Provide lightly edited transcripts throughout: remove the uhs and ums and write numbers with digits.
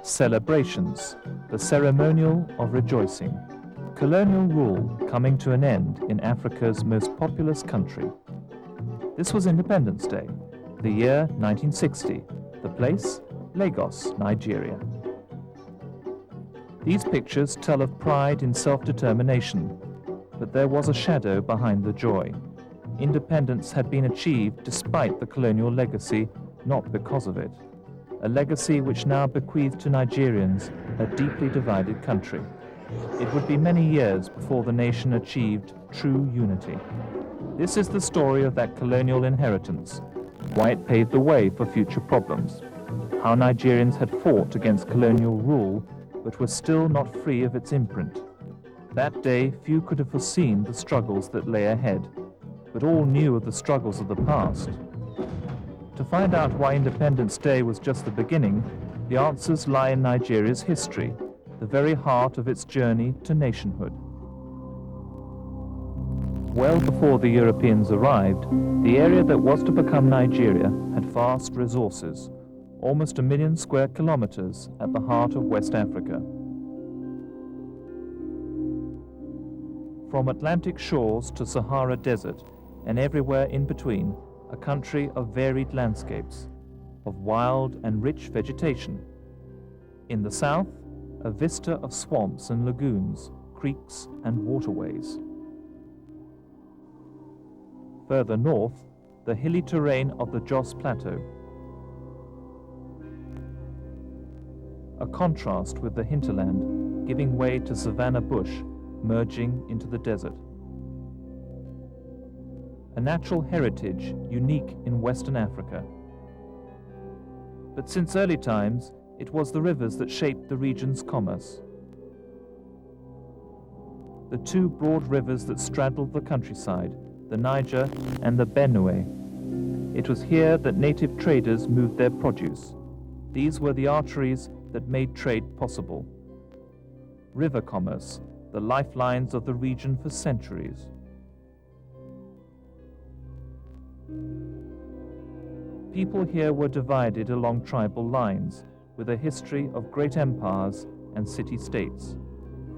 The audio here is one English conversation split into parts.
Celebrations, the ceremonial of rejoicing. Colonial rule coming to an end in Africa's most populous country. This was Independence Day, the year 1960, the place, Lagos, Nigeria. These pictures tell of pride in self-determination, but there was a shadow behind the joy. Independence had been achieved despite the colonial legacy, not because of it. A legacy which now bequeathed to Nigerians a deeply divided country. It would be many years before the nation achieved true unity. This is the story of that colonial inheritance, why it paved the way for future problems, how Nigerians had fought against colonial rule but were still not free of its imprint. That day, few could have foreseen the struggles that lay ahead, but all knew of the struggles of the past. To find out why Independence Day was just the beginning, the answers lie in Nigeria's history, the very heart of its journey to nationhood. Well before the Europeans arrived, the area that was to become Nigeria had vast resources, almost 1 million square kilometers at the heart of West Africa. From Atlantic shores to Sahara Desert, and everywhere in between, a country of varied landscapes, of wild and rich vegetation. In the south, a vista of swamps and lagoons, creeks and waterways. Further north, the hilly terrain of the Jos Plateau. A contrast with the hinterland, giving way to savanna bush, merging into the desert. A natural heritage unique in Western Africa. But since early times, it was the rivers that shaped the region's commerce. The two broad rivers that straddled the countryside, the Niger and the Benue. It was here that native traders moved their produce. These were the arteries that made trade possible. River commerce, the lifelines of the region for centuries. People here were divided along tribal lines, with a history of great empires and city-states.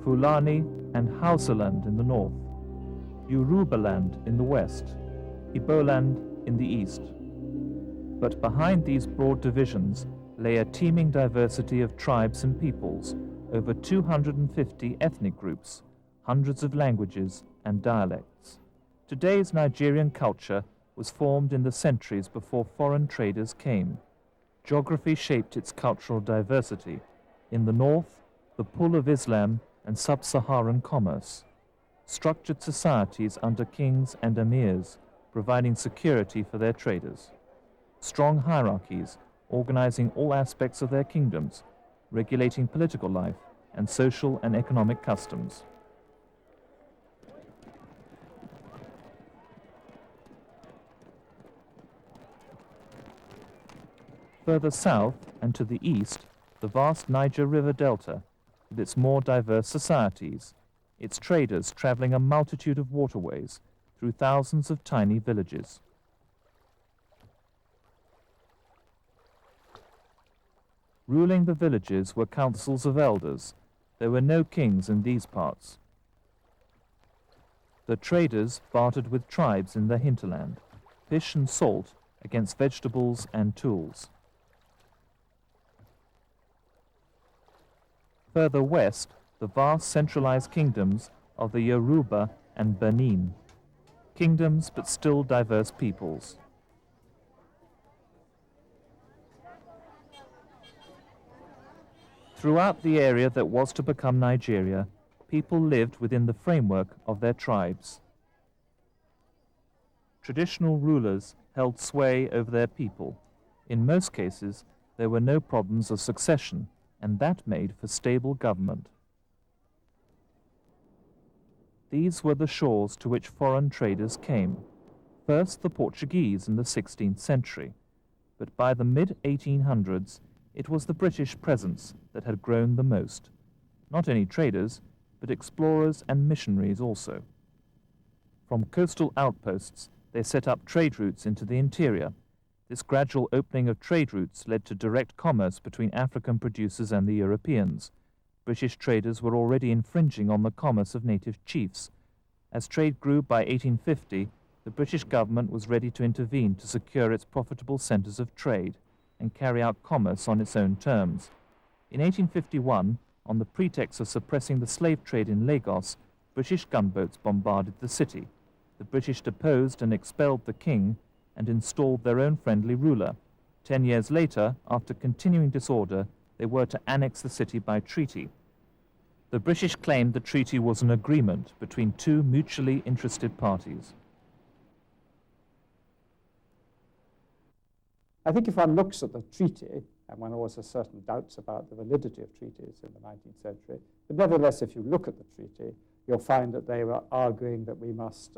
Fulani and Hausaland in the north, Yorubaland in the west, Iboland in the east. But behind these broad divisions lay a teeming diversity of tribes and peoples, over 250 ethnic groups, hundreds of languages and dialects. Today's Nigerian culture was formed in the centuries before foreign traders came. Geography shaped its cultural diversity. In the north, the pull of Islam and sub-Saharan commerce. Structured societies under kings and emirs, providing security for their traders. Strong hierarchies, organizing all aspects of their kingdoms, regulating political life and social and economic customs. Further south and to the east, the vast Niger River Delta, with its more diverse societies, its traders traveling a multitude of waterways through thousands of tiny villages. Ruling the villages were councils of elders. There were no kings in these parts. The traders bartered with tribes in the hinterland, fish and salt against vegetables and tools. Further west, the vast centralized kingdoms of the Yoruba and Benin. Kingdoms but still diverse peoples. Throughout the area that was to become Nigeria, people lived within the framework of their tribes. Traditional rulers held sway over their people. In most cases, there were no problems of succession, and that made for stable government. These were the shores to which foreign traders came. First the Portuguese in the 16th century, but by the mid-1800s, it was the British presence that had grown the most. Not only traders, but explorers and missionaries also. From coastal outposts, They set up trade routes into the interior. This gradual opening of trade routes led to direct commerce between African producers and the Europeans. British traders were already infringing on the commerce of native chiefs. As trade grew by 1850, the British government was ready to intervene to secure its profitable centres of trade and carry out commerce on its own terms. In 1851, on the pretext of suppressing the slave trade in Lagos, British gunboats bombarded the city. The British deposed and expelled the king and installed their own friendly ruler. 10 years later, after continuing disorder, they were to annex the city by treaty. The British claimed the treaty was an agreement between two mutually interested parties. I think if one looks at the treaty, and one always has certain doubts about the validity of treaties in the 19th century, but nevertheless, if you look at the treaty, you'll find that they were arguing that we must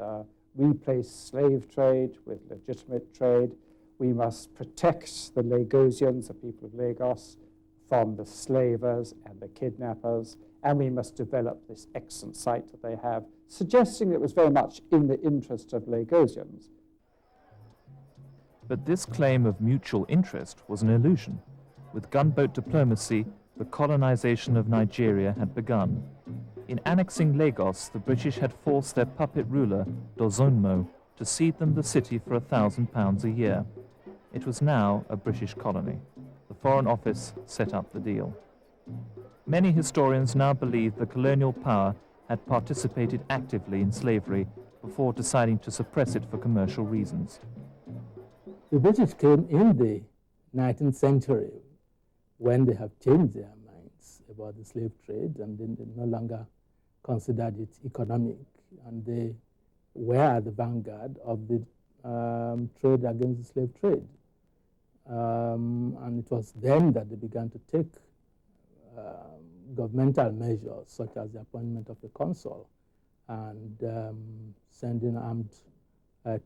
replace slave trade with legitimate trade. We must protect the Lagosians, the people of Lagos, from the slavers and the kidnappers, and we must develop this excellent site that they have, suggesting it was very much in the interest of Lagosians. But this claim of mutual interest was an illusion. With gunboat diplomacy, the colonization of Nigeria had begun. In annexing Lagos, the British had forced their puppet ruler, Dozonmo, to cede them the city for £1,000 a year. It was now a British colony. The Foreign Office set up the deal. Many historians now believe the colonial power had participated actively in slavery before deciding to suppress it for commercial reasons. The British came in the 19th century when they have changed their minds about the slave trade, and they no longer considered it economic, and they were at the vanguard of the trade against the slave trade. And it was then that they began to take governmental measures, such as the appointment of a consul and sending armed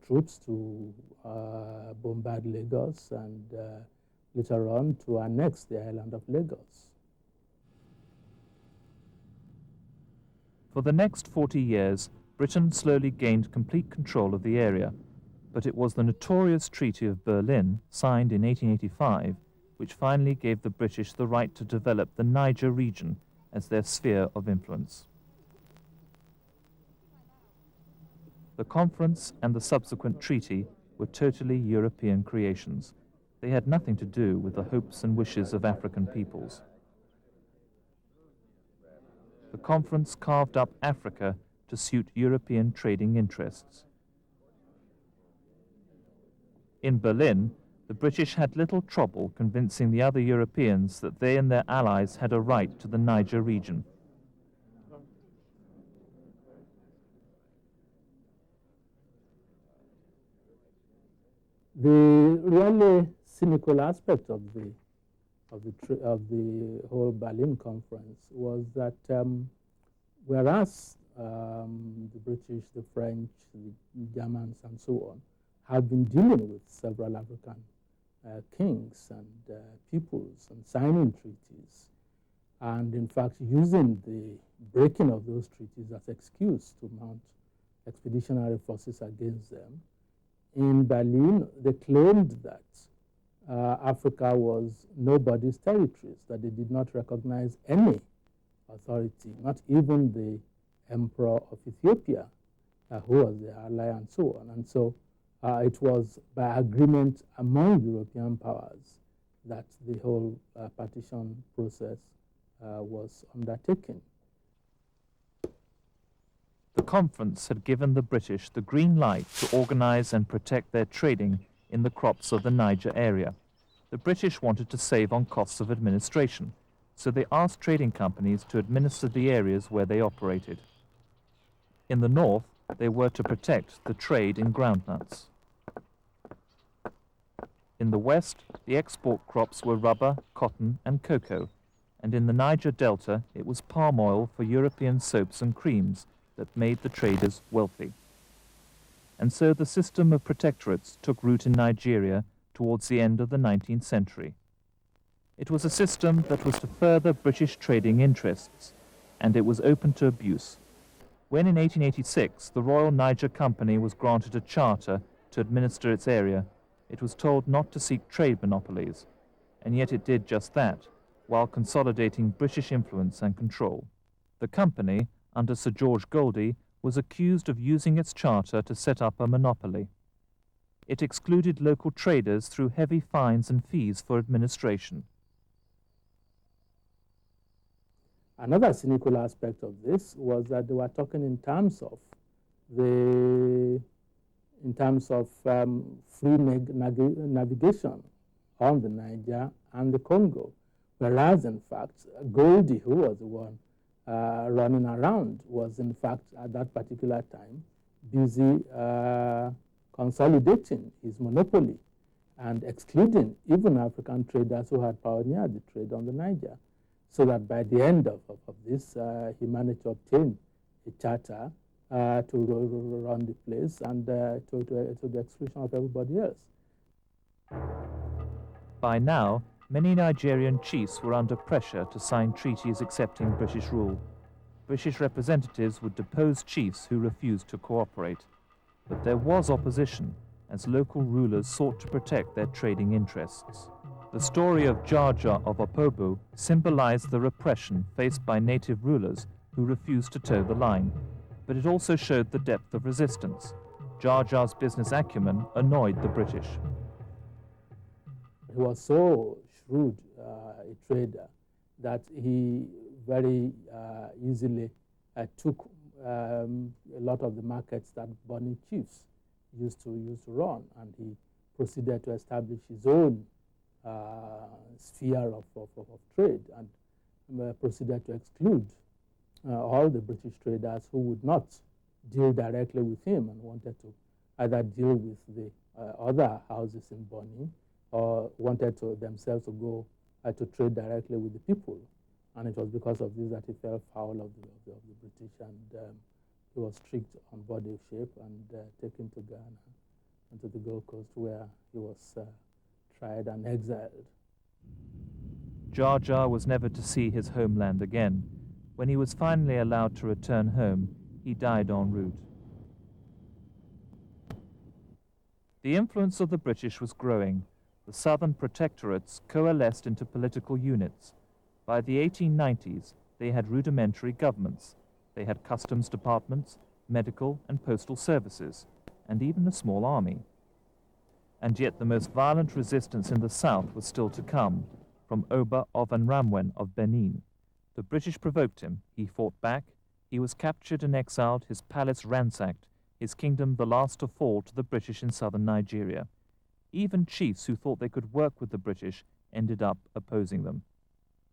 troops to bombard Lagos and later on to annex the island of Lagos. For the next 40 years, Britain slowly gained complete control of the area, but it was the notorious Treaty of Berlin, signed in 1885, which finally gave the British the right to develop the Niger region as their sphere of influence. The conference and the subsequent treaty were totally European creations. They had nothing to do with the hopes and wishes of African peoples. The conference carved up Africa to suit European trading interests. In Berlin, the British had little trouble convincing the other Europeans that they and their allies had a right to the Niger region. The really cynical aspect of the whole Berlin conference was that whereas the British, the French, the Germans, and so on have been dealing with several African kings and peoples and signing treaties, and in fact using the breaking of those treaties as excuse to mount expeditionary forces against them. In Berlin, they claimed that Africa was nobody's territories, that they did not recognize any authority, not even the Emperor of Ethiopia, who was their ally, and so on. And so it was by agreement among European powers that the whole partition process was undertaken. The conference had given the British the green light to organize and protect their trading in the crops of the Niger area. The British wanted to save on costs of administration, so they asked trading companies to administer the areas where they operated. In the north, they were to protect the trade in groundnuts. In the west, the export crops were rubber, cotton, and cocoa, and in the Niger Delta, it was palm oil for European soaps and creams that made the traders wealthy. And so the system of protectorates took root in Nigeria towards the end of the 19th century. It was a system that was to further British trading interests, and it was open to abuse. When in 1886 the Royal Niger Company was granted a charter to administer its area, it was told not to seek trade monopolies, and yet it did just that, while consolidating British influence and control. The company, under Sir George Goldie, was accused of using its charter to set up a monopoly. It excluded local traders through heavy fines and fees for administration. Another cynical aspect of this was that they were talking in terms of free navigation on the Niger and the Congo, whereas in fact Goldie, who was the one running around, was in fact at that particular time busy consolidating his monopoly and excluding even African traders who had pioneered the trade on the Niger, so that by the end of this, he managed to obtain a charter to run the place and to the exclusion of everybody else. By now, many Nigerian chiefs were under pressure to sign treaties accepting British rule. British representatives would depose chiefs who refused to cooperate. But there was opposition, as local rulers sought to protect their trading interests. The story of Jar Jar of Opobo symbolized the repression faced by native rulers who refused to toe the line, but it also showed the depth of resistance. Jar Jar's business acumen annoyed the British. He was so shrewd a trader that he very easily took a lot of the markets that Bonny chiefs used to run, and he proceeded to establish his own sphere of trade, and proceeded to exclude all the British traders who would not deal directly with him and wanted to either deal with the other houses in Bonny or wanted to themselves to go to trade directly with the people. And it was because of this that he fell foul of the British, and he was tricked on board a ship and taken to Ghana and to the Gold Coast, where he was tried and exiled. Jar Jar was never to see his homeland again. When he was finally allowed to return home, he died en route. The influence of the British was growing. The southern protectorates coalesced into political units. By the 1890s, they had rudimentary governments. They had customs departments, medical and postal services, and even a small army. And yet the most violent resistance in the south was still to come, from Oba Ovanramwen of Benin. The British provoked him. He fought back. He was captured and exiled, his palace ransacked, his kingdom the last to fall to the British in southern Nigeria. Even chiefs who thought they could work with the British ended up opposing them.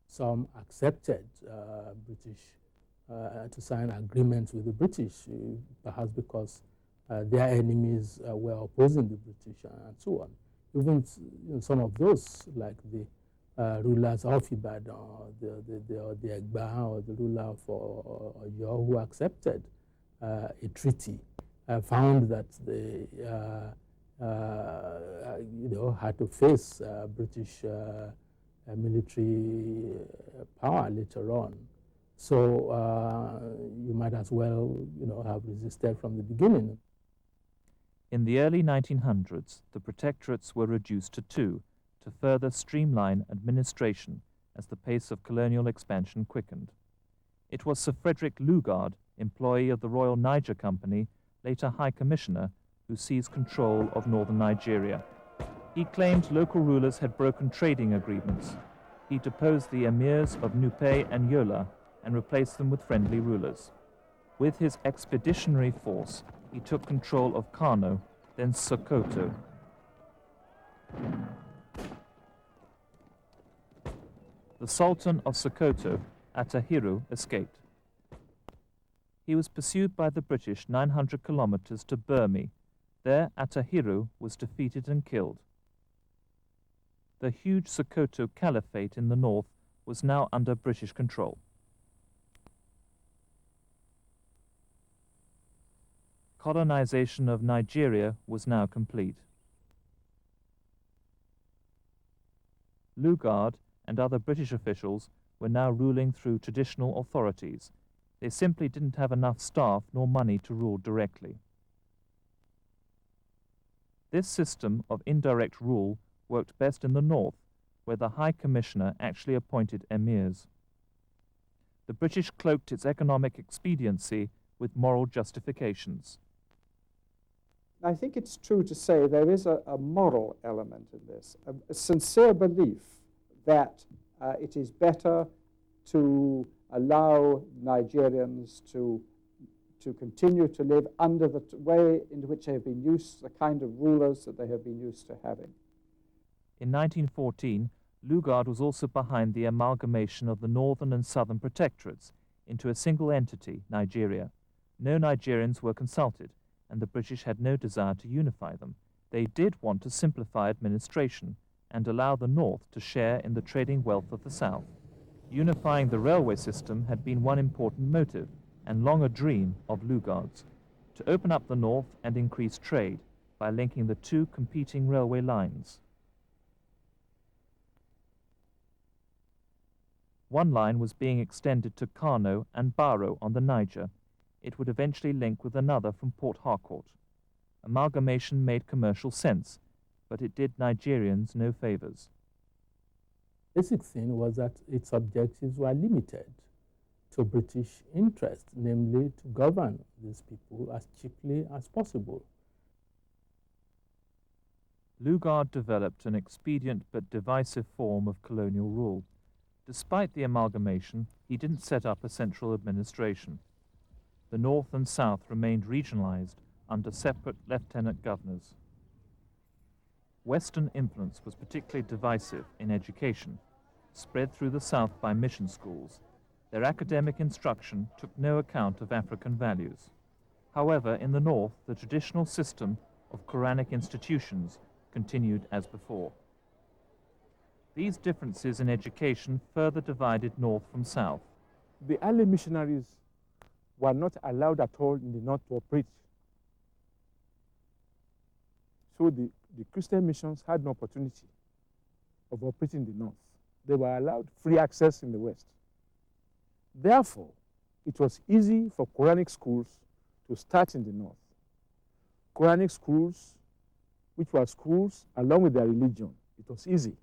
Some accepted British to sign agreements with the British, perhaps because their enemies were opposing the British and so on. Even some of those, like the rulers of Ibadan, the Egba, or the ruler of Oyo, who accepted a treaty, found that they had to face British military power later on. So you might as well, have resisted from the beginning. In the early 1900s, the protectorates were reduced to two, to further streamline administration as the pace of colonial expansion quickened. It was Sir Frederick Lugard, employee of the Royal Niger Company, later High Commissioner, who seized control of northern Nigeria. He claimed local rulers had broken trading agreements. He deposed the emirs of Nupe and Yola and replaced them with friendly rulers. With his expeditionary force, he took control of Kano, then Sokoto. The Sultan of Sokoto, Atahiru, escaped. He was pursued by the British 900 kilometers to Burmi. There, Atahiru was defeated and killed. The huge Sokoto Caliphate in the north was now under British control. Colonization of Nigeria was now complete. Lugard and other British officials were now ruling through traditional authorities. They simply didn't have enough staff nor money to rule directly. This system of indirect rule worked best in the north, where the High Commissioner actually appointed emirs. The British cloaked its economic expediency with moral justifications. I think it's true to say there is a moral element in this, a sincere belief that it is better to allow Nigerians to continue to live under the way in which they have been used, the kind of rulers that they have been used to having. In 1914, Lugard was also behind the amalgamation of the northern and southern protectorates into a single entity, Nigeria. No Nigerians were consulted, and the British had no desire to unify them. They did want to simplify administration and allow the north to share in the trading wealth of the south. Unifying the railway system had been one important motive, and long a dream of Lugard's, to open up the north and increase trade by linking the two competing railway lines. One line was being extended to Kano and Baro on the Niger. It would eventually link with another from Port Harcourt. Amalgamation made commercial sense, but it did Nigerians no favors. The basic thing was that its objectives were limited to British interests, namely to govern these people as cheaply as possible. Lugard developed an expedient but divisive form of colonial rule. Despite the amalgamation, he didn't set up a central administration. The north and south remained regionalized under separate lieutenant governors. Western influence was particularly divisive in education, spread through the south by mission schools. Their academic instruction took no account of African values. However, in the north, the traditional system of Quranic institutions continued as before. These differences in education further divided north from south. The early missionaries were not allowed at all in the north to operate. So the Christian missions had no opportunity of operating in the north. They were allowed free access in the west. Therefore, it was easy for Quranic schools to start in the north. Quranic schools, which were schools along with their religion, it was easy.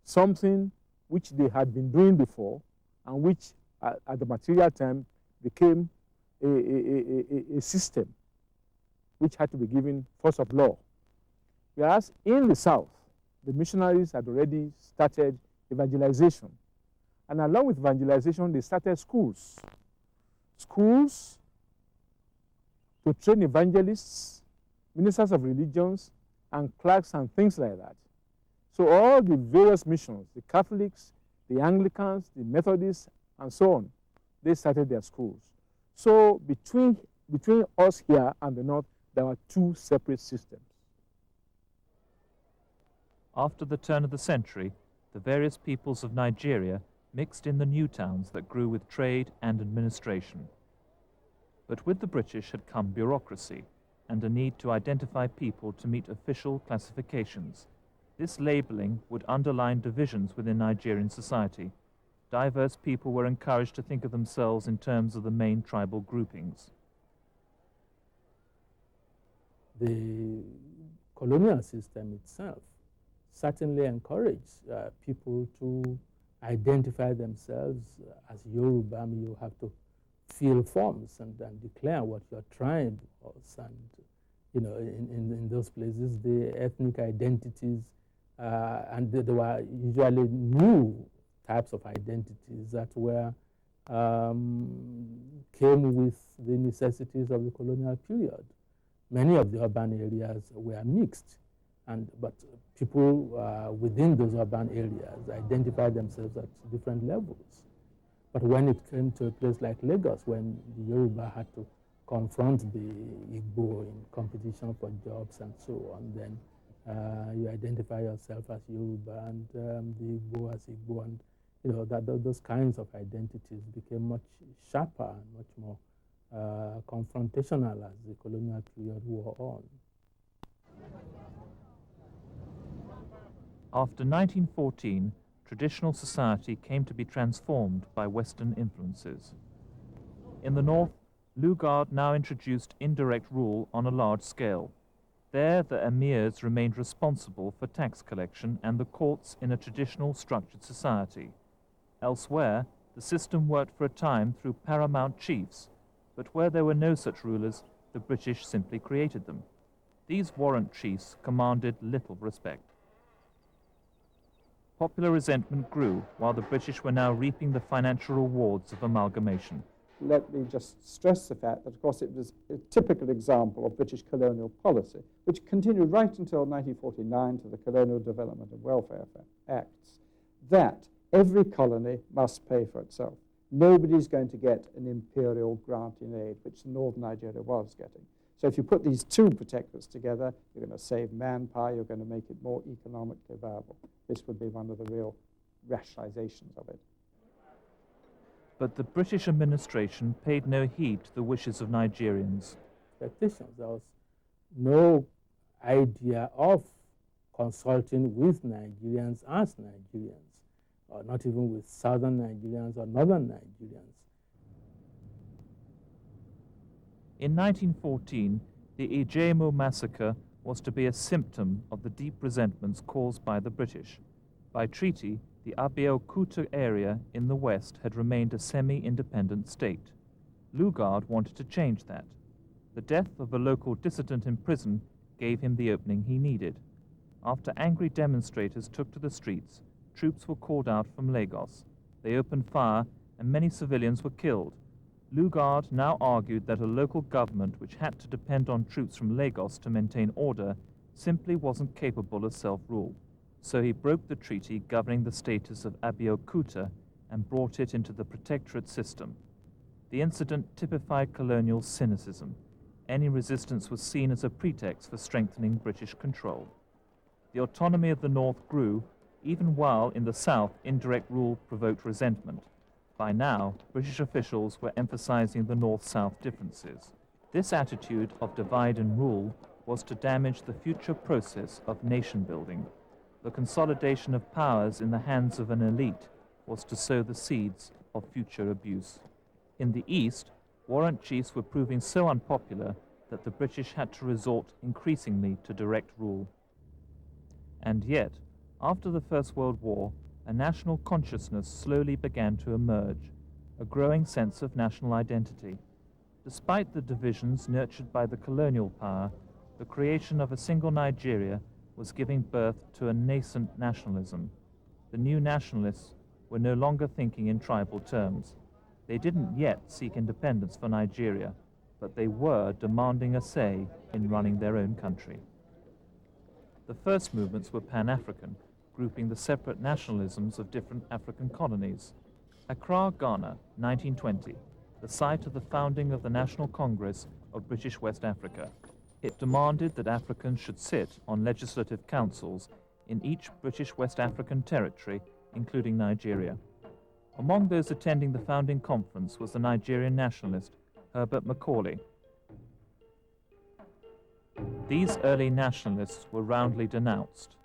Something which they had been doing before and which at the material time became a system which had to be given force of law. Whereas in the south, the missionaries had already started evangelization. And along with evangelization, they started schools. Schools to train evangelists, ministers of religions, and clerks and things like that. So all the various missions, the Catholics, the Anglicans, the Methodists, and so on, they started their schools. So between us here and the north, there were two separate systems. After the turn of the century, the various peoples of Nigeria mixed in the new towns that grew with trade and administration. But with the British had come bureaucracy and a need to identify people to meet official classifications. This labeling would underline divisions within Nigerian society. Diverse people were encouraged to think of themselves in terms of the main tribal groupings. The colonial system itself certainly encouraged people to identify themselves as Yoruba. I mean, you have to fill forms and declare what your tribe was. And, you know, in those places, the ethnic identities, and there were usually new types of identities that were came with the necessities of the colonial period. Many of the urban areas were mixed, but people within those urban areas identified themselves at different levels. But when it came to a place like Lagos, when the Yoruba had to confront the Igbo in competition for jobs and so on, then you identify yourself as Yoruba and the Igbo as Igbo, and you know that those kinds of identities became much sharper and much more confrontational as the colonial period wore on. After 1914, traditional society came to be transformed by Western influences. In the north, Lugard now introduced indirect rule on a large scale. There, the emirs remained responsible for tax collection and the courts in a traditional structured society. Elsewhere, the system worked for a time through paramount chiefs, but where there were no such rulers, the British simply created them. These warrant chiefs commanded little respect. Popular resentment grew while the British were now reaping the financial rewards of amalgamation. Let me just stress the fact that, of course, it was a typical example of British colonial policy, which continued right until 1949 to the Colonial Development and Welfare Acts, that every colony must pay for itself. Nobody's going to get an imperial grant in aid, which Northern Nigeria was getting. So if you put these two protectorates together, you're going to save manpower, you're going to make it more economically viable. This would be one of the real rationalizations of it. But the British administration paid no heed to the wishes of Nigerians. Expectations. There was no idea of consulting with Nigerians as Nigerians, or not even with southern Nigerians or northern Nigerians. In 1914, the Ijemo massacre was to be a symptom of the deep resentments caused by the British. By treaty, the Abeokuta area in the west had remained a semi-independent state. Lugard wanted to change that. The death of a local dissident in prison gave him the opening he needed. After angry demonstrators took to the streets, troops were called out from Lagos. They opened fire and many civilians were killed. Lugard now argued that a local government which had to depend on troops from Lagos to maintain order simply wasn't capable of self-rule. So he broke the treaty governing the status of Abeokuta and brought it into the protectorate system. The incident typified colonial cynicism. Any resistance was seen as a pretext for strengthening British control. The autonomy of the North grew, even while in the South indirect rule provoked resentment. By now, British officials were emphasizing the North-South differences. This attitude of divide and rule was to damage the future process of nation-building. The consolidation of powers in the hands of an elite was to sow the seeds of future abuse. In the East, warrant chiefs were proving so unpopular that the British had to resort increasingly to direct rule. And yet, after the First World War, a national consciousness slowly began to emerge, a growing sense of national identity. Despite the divisions nurtured by the colonial power, the creation of a single Nigeria was giving birth to a nascent nationalism. The new nationalists were no longer thinking in tribal terms. They didn't yet seek independence for Nigeria, but they were demanding a say in running their own country. The first movements were Pan-African, grouping the separate nationalisms of different African colonies. Accra, Ghana, 1920, the site of the founding of the National Congress of British West Africa. It demanded that Africans should sit on legislative councils in each British West African territory, including Nigeria. Among those attending the founding conference was the Nigerian nationalist Herbert Macaulay. These early nationalists were roundly denounced.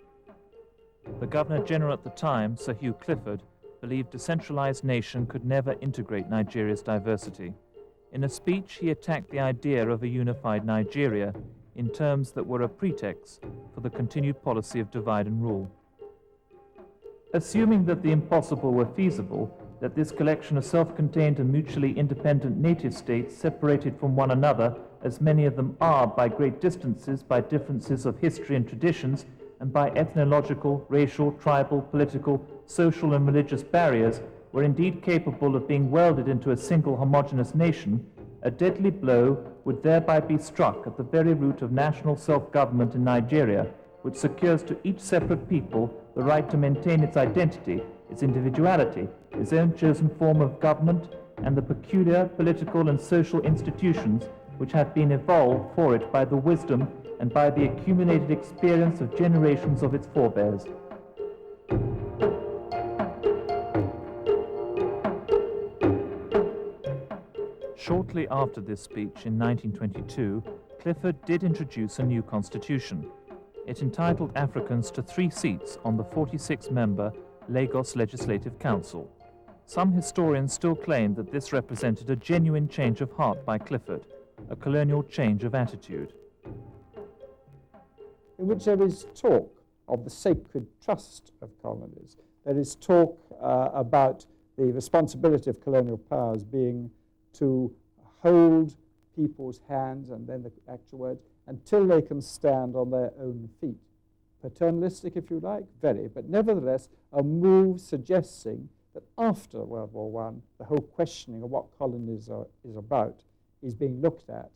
The Governor-General at the time, Sir Hugh Clifford, believed a centralized nation could never integrate Nigeria's diversity. In a speech, he attacked the idea of a unified Nigeria in terms that were a pretext for the continued policy of divide and rule. Assuming that the impossible were feasible, that this collection of self-contained and mutually independent native states separated from one another, as many of them are by great distances, by differences of history and traditions, and by ethnological, racial, tribal, political, social and religious barriers, were indeed capable of being welded into a single homogeneous nation, a deadly blow would thereby be struck at the very root of national self-government in Nigeria, which secures to each separate people the right to maintain its identity, its individuality, its own chosen form of government, and the peculiar political and social institutions which have been evolved for it by the wisdom and by the accumulated experience of generations of its forebears. Shortly after this speech in 1922, Clifford did introduce a new constitution. It entitled Africans to 3 seats on the 46-member Lagos Legislative Council. Some historians still claim that this represented a genuine change of heart by Clifford, a colonial change of attitude. in which there is talk of the sacred trust of colonies. There is talk about the responsibility of colonial powers being to hold people's hands, and then the actual word, until they can stand on their own feet. Paternalistic, if you like, very, but nevertheless a move suggesting that after World War I, the whole questioning of what colonies is about is being looked at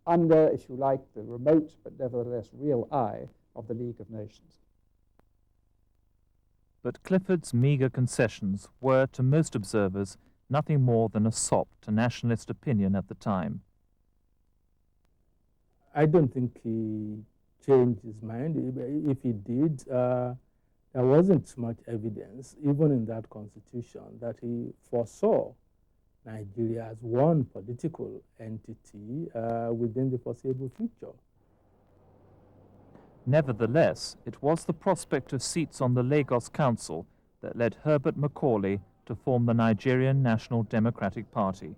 under, if you like, the remote but nevertheless real eye of the League of Nations. But Clifford's meagre concessions were, to most observers, nothing more than a sop to nationalist opinion at the time. I don't think he changed his mind. If he did, there wasn't much evidence, even in that constitution, that he foresaw Nigeria as one political entity within the foreseeable future. Nevertheless, it was the prospect of seats on the Lagos Council that led Herbert Macaulay to form the Nigerian National Democratic Party.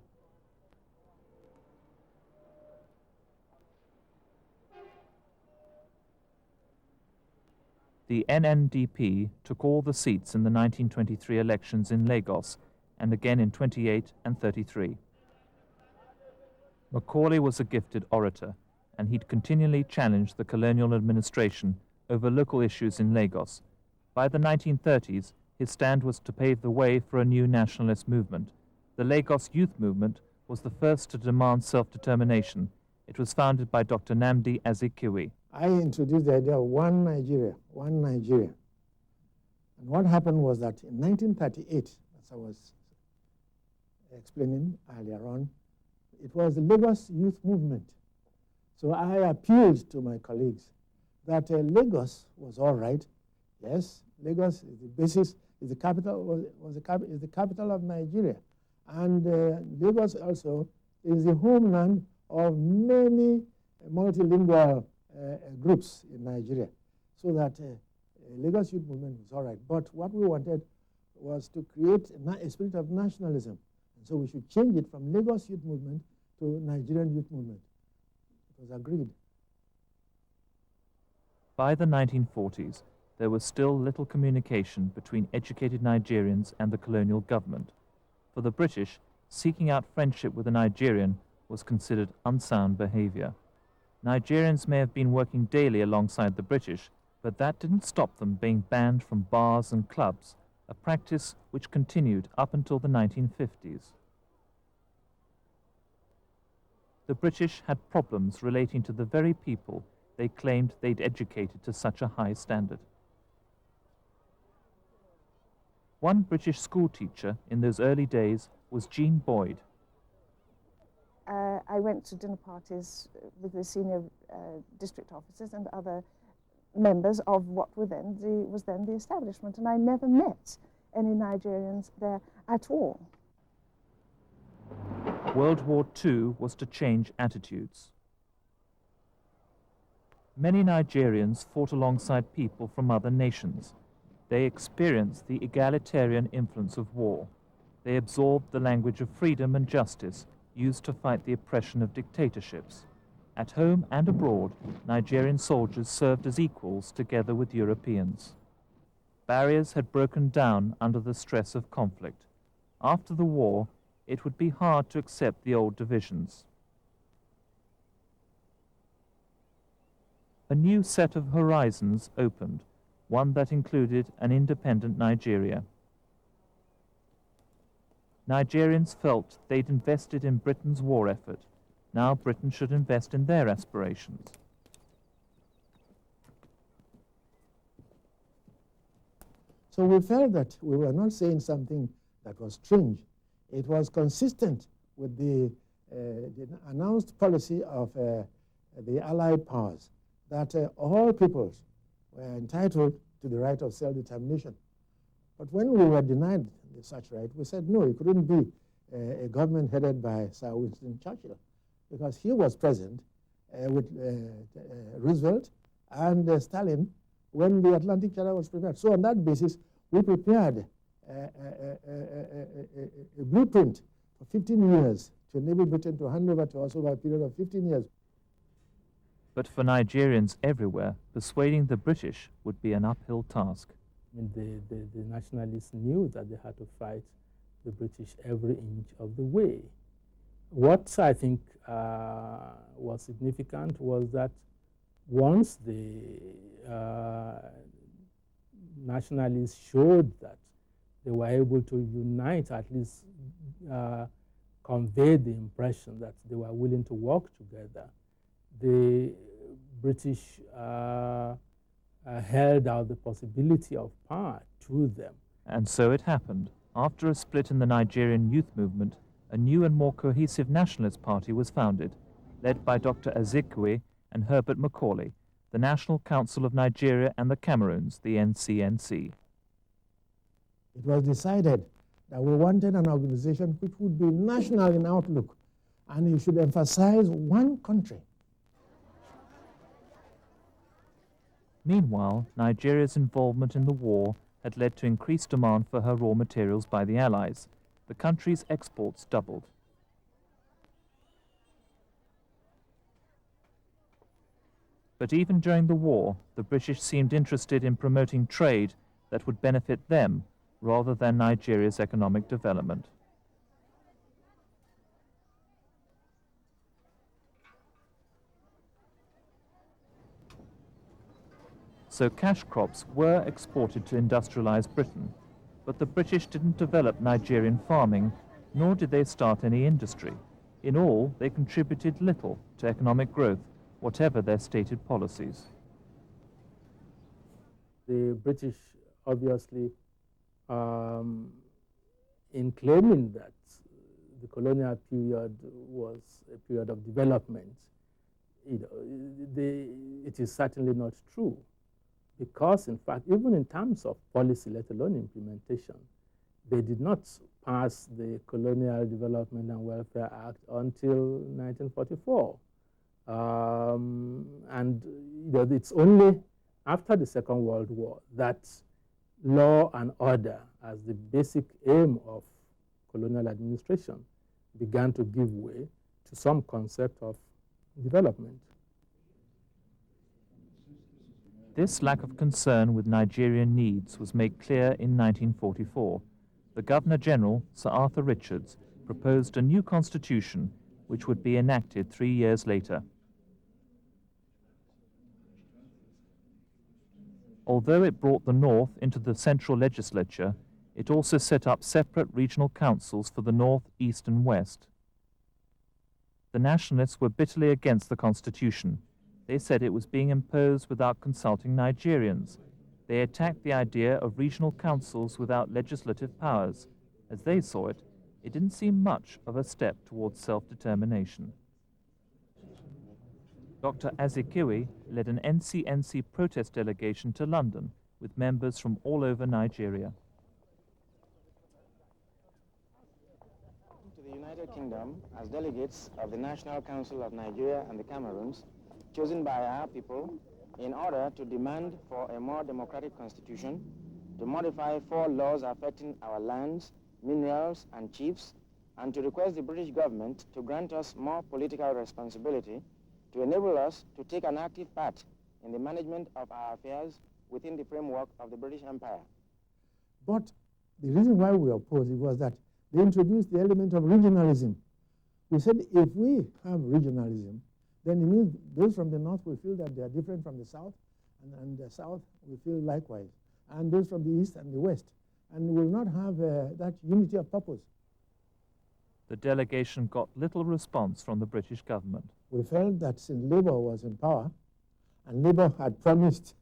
The NNDP took all the seats in the 1923 elections in Lagos and again in 28 and 33. Macaulay was a gifted orator, and he'd continually challenged the colonial administration over local issues in Lagos. By the 1930s, his stand was to pave the way for a new nationalist movement. The Lagos Youth Movement was the first to demand self-determination. It was founded by Dr. Nnamdi Azikiwe. I introduced the idea of one Nigeria, one Nigeria. And what happened was that in 1938, as I was explaining earlier on, it was the Lagos Youth Movement. So I appealed to my colleagues that Lagos was all right. Yes, Lagos is the basis, is the capital, is the capital of Nigeria. And Lagos also is the homeland of many multilingual groups in Nigeria. So that Lagos Youth Movement was all right. But what we wanted was to create a spirit of nationalism. And so we should change it from Lagos Youth Movement to Nigerian Youth Movement. It was agreed. By the 1940s, there was still little communication between educated Nigerians and the colonial government. For the British, seeking out friendship with a Nigerian was considered unsound behavior. Nigerians may have been working daily alongside the British, but that didn't stop them being banned from bars and clubs, a practice which continued up until the 1950s. The British had problems relating to the very people they claimed they'd educated to such a high standard. One British schoolteacher in those early days was Jean Boyd. I went to dinner parties with the senior district officers and other members of what was then the establishment, and I never met any Nigerians there at all. World War II was to change attitudes. Many Nigerians fought alongside people from other nations. They experienced the egalitarian influence of war. They absorbed the language of freedom and justice used to fight the oppression of dictatorships. At home and abroad, Nigerian soldiers served as equals together with Europeans. Barriers had broken down under the stress of conflict. After the war, it would be hard to accept the old divisions. A new set of horizons opened, one that included an independent Nigeria. Nigerians felt they'd invested in Britain's war effort. Now Britain should invest in their aspirations. So we felt that we were not saying something that was strange. It was consistent with the announced policy of the Allied powers that all peoples were entitled to the right of self-determination. But when we were denied such right, we said, no, it couldn't be a government headed by Sir Winston Churchill, because he was present with Roosevelt and Stalin when the Atlantic Charter was prepared. So on that basis, we prepared a blueprint for 15 years to enable Britain to hand over to us over a period of 15 years. But for Nigerians everywhere, persuading the British would be an uphill task. I mean, the nationalists knew that they had to fight the British every inch of the way. What I think was significant was that once the nationalists showed that they were able to unite, at least convey the impression that they were willing to work together, the British held out the possibility of power to them. And so it happened. After a split in the Nigerian youth movement, a new and more cohesive nationalist party was founded, led by Dr. Azikiwe and Herbert Macaulay, the National Council of Nigeria and the Cameroons, the NCNC. It was decided that we wanted an organization which would be national in outlook, and you should emphasize one country. Meanwhile, Nigeria's involvement in the war had led to increased demand for her raw materials by the Allies. The country's exports doubled. But even during the war, the British seemed interested in promoting trade that would benefit them rather than Nigeria's economic development. So cash crops were exported to industrialized Britain, but the British didn't develop Nigerian farming, nor did they start any industry. In all, they contributed little to economic growth, whatever their stated policies. The British, obviously, in claiming that the colonial period was a period of development, it is certainly not true. Because, in fact, even in terms of policy, let alone implementation, they did not pass the Colonial Development and Welfare Act until 1944. And it's only after the Second World War that law and order, as the basic aim of colonial administration, began to give way to some concept of development. This lack of concern with Nigerian needs was made clear in 1944. The Governor-General, Sir Arthur Richards, proposed a new constitution which would be enacted 3 years later. Although it brought the North into the central legislature, it also set up separate regional councils for the North, East and West. The nationalists were bitterly against the constitution. They said it was being imposed without consulting Nigerians. They attacked the idea of regional councils without legislative powers. As they saw it, it didn't seem much of a step towards self-determination. Dr. Azikiwe led an NCNC protest delegation to London with members from all over Nigeria. To the United Kingdom as delegates of the National Council of Nigeria and the Cameroons, chosen by our people in order to demand for a more democratic constitution, to modify 4 laws affecting our lands, minerals and chiefs, and to request the British government to grant us more political responsibility to enable us to take an active part in the management of our affairs within the framework of the British Empire. But the reason why we opposed it was that they introduced the element of regionalism. We said if we have regionalism, then it means those from the north will feel that they are different from the south, and the south will feel likewise, and those from the east and the west, and will not have that unity of purpose. The delegation got little response from the British government. We felt that since Labour was in power, and Labour had promised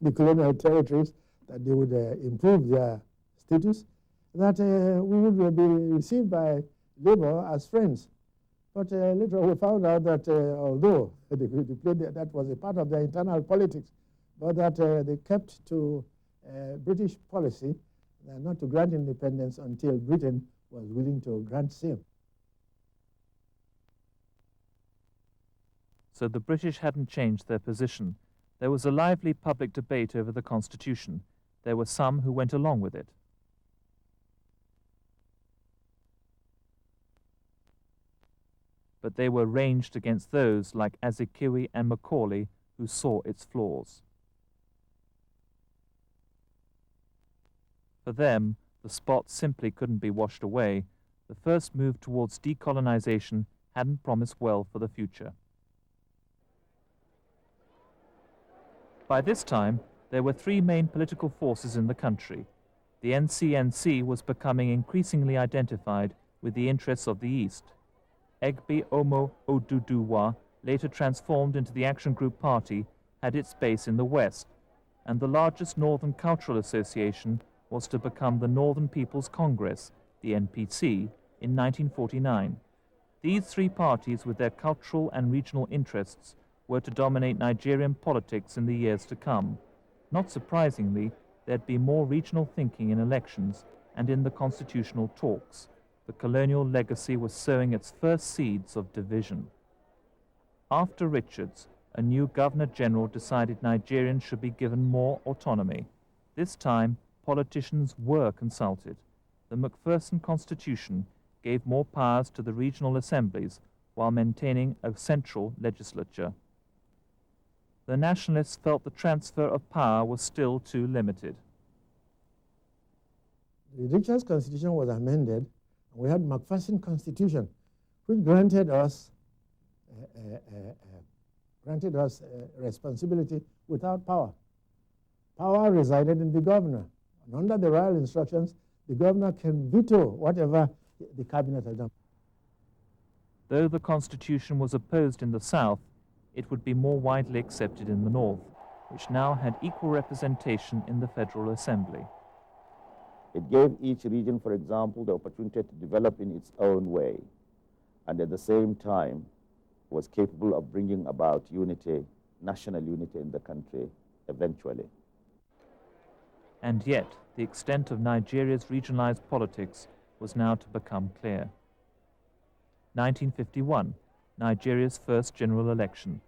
the colonial territories that they would improve their status, that we would be received by Labour as friends. But later we found out that although that was a part of their internal politics, but that they kept to British policy not to grant independence until Britain was willing to grant same. So the British hadn't changed their position. There was a lively public debate over the constitution. There were some who went along with it. but they were ranged against those like Azikiwe and Macaulay who saw its flaws. For them, the spot simply couldn't be washed away. The first move towards decolonization hadn't promised well for the future. By this time, there were three main political forces in the country. The NCNC was becoming increasingly identified with the interests of the East. Egbe Omo Oduduwa, later transformed into the Action Group Party, had its base in the West, and the largest Northern Cultural Association was to become the Northern People's Congress, the NPC, in 1949. These three parties, with their cultural and regional interests, were to dominate Nigerian politics in the years to come. Not surprisingly, there'd be more regional thinking in elections and in the constitutional talks. The colonial legacy was sowing its first seeds of division. After Richards, a new Governor-General decided Nigerians should be given more autonomy. This time, politicians were consulted. The Macpherson Constitution gave more powers to the regional assemblies while maintaining a central legislature. The nationalists felt the transfer of power was still too limited. The Richards Constitution was amended, and we had Macpherson Constitution, which granted us responsibility without power. Power resided in the governor, and under the royal instructions, the governor can veto whatever the cabinet has done. Though the Constitution was opposed in the South, it would be more widely accepted in the North, which now had equal representation in the Federal Assembly. It gave each region, for example, the opportunity to develop in its own way, and at the same time was capable of bringing about unity, national unity in the country eventually. And yet, the extent of Nigeria's regionalized politics was now to become clear. 1951, Nigeria's first general election.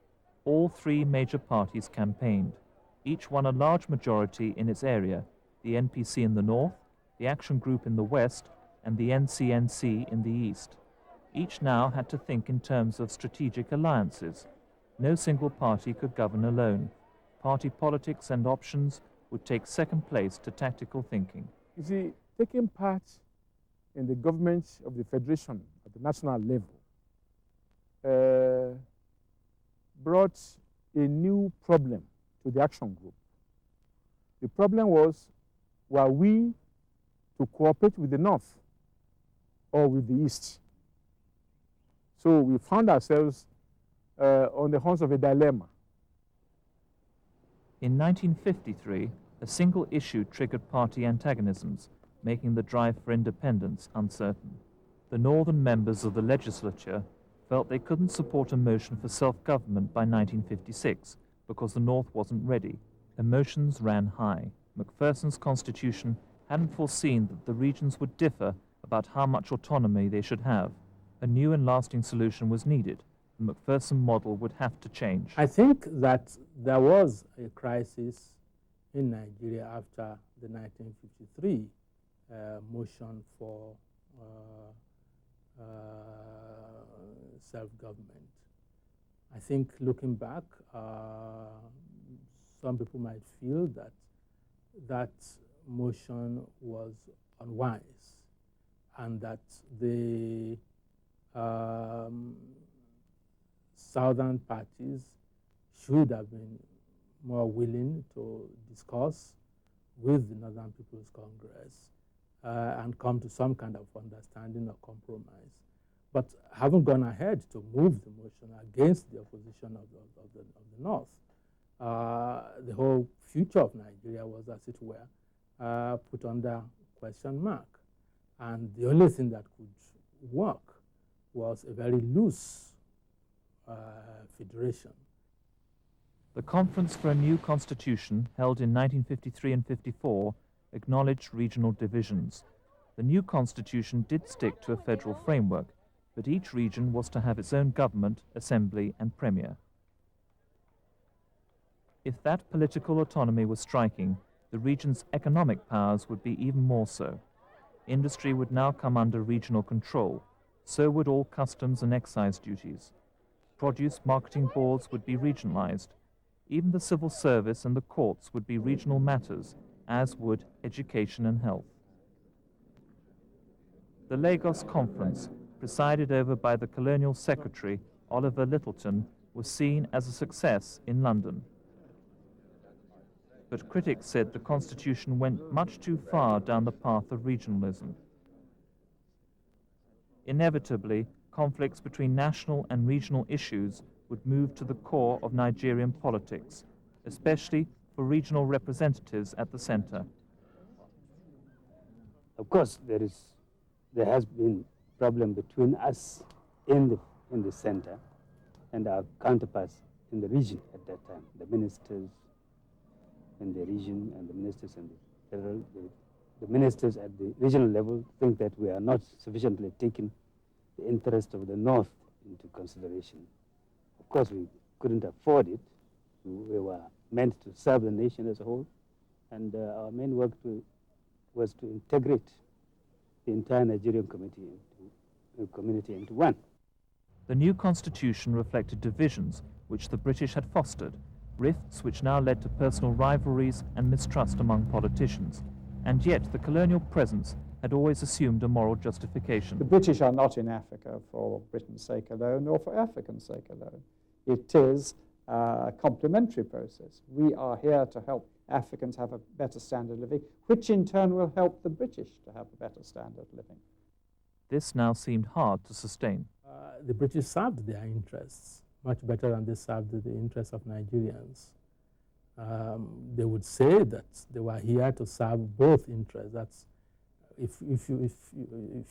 All three major parties campaigned. Each won a large majority in its area, the NPC in the north, the Action Group in the west, and the NCNC in the east. Each now had to think in terms of strategic alliances. No single party could govern alone. Party politics and options would take second place to tactical thinking. You see, taking part in the government of the Federation at the national level brought a new problem to the Action Group. The problem was, were we to cooperate with the North or with the East? So we found ourselves on the horns of a dilemma. In 1953, a single issue triggered party antagonisms, making the drive for independence uncertain. The northern members of the legislature felt they couldn't support a motion for self-government by 1956 because the North wasn't ready. Emotions ran high. Macpherson's constitution hadn't foreseen that the regions would differ about how much autonomy they should have. A new and lasting solution was needed. The Macpherson model would have to change. I think that there was a crisis in Nigeria after the 1953 motion for self-government. I think looking back, some people might feel that that motion was unwise and that the southern parties should have been more willing to discuss with the Northern People's Congress and come to some kind of understanding or compromise. But having gone ahead to move the motion against the opposition of the North, the whole future of Nigeria was, as it were, put under question mark. And the only thing that could work was a very loose federation. The Conference for a New Constitution, held in 1953 and 54, acknowledged regional divisions. The new constitution did stick to a federal framework, but each region was to have its own government, assembly, and premier. If that political autonomy was striking, the region's economic powers would be even more so. Industry would now come under regional control. So would all customs and excise duties. Produce marketing boards would be regionalized. Even the civil service and the courts would be regional matters, as would education and health. The Lagos Conference, presided over by the Colonial Secretary, Oliver Littleton, was seen as a success in London. But critics said the Constitution went much too far down the path of regionalism. Inevitably, conflicts between national and regional issues would move to the core of Nigerian politics, especially for regional representatives at the center. Of course, there has been problem between us in the center and our counterparts in the region at that time, the ministers in the region and the ministers in the federal. The ministers at the regional level think that we are not sufficiently taking the interest of the North into consideration. Of course, we couldn't afford it. We were meant to serve the nation as a whole, and our main work was to integrate the entire Nigerian community into one. The new constitution reflected divisions which the British had fostered, rifts which now led to personal rivalries and mistrust among politicians. And yet the colonial presence had always assumed a moral justification. The British are not in Africa for Britain's sake alone or for Africa's sake alone. It is a complementary process. We are here to help Africans have a better standard of living, which in turn will help the British to have a better standard of living. This now seemed hard to sustain. The British served their interests much better than they served the interests of Nigerians. They would say that they were here to serve both interests. That's if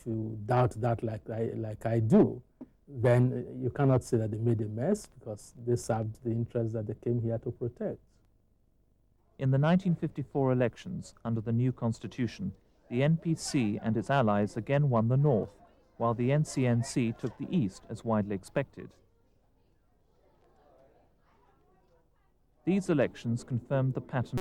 you doubt that like I do, then you cannot say that they made a mess, because they served the interests that they came here to protect. In the 1954 elections, under the new constitution, the NPC and its allies again won the north, while the NCNC took the east, as widely expected. These elections confirmed the pattern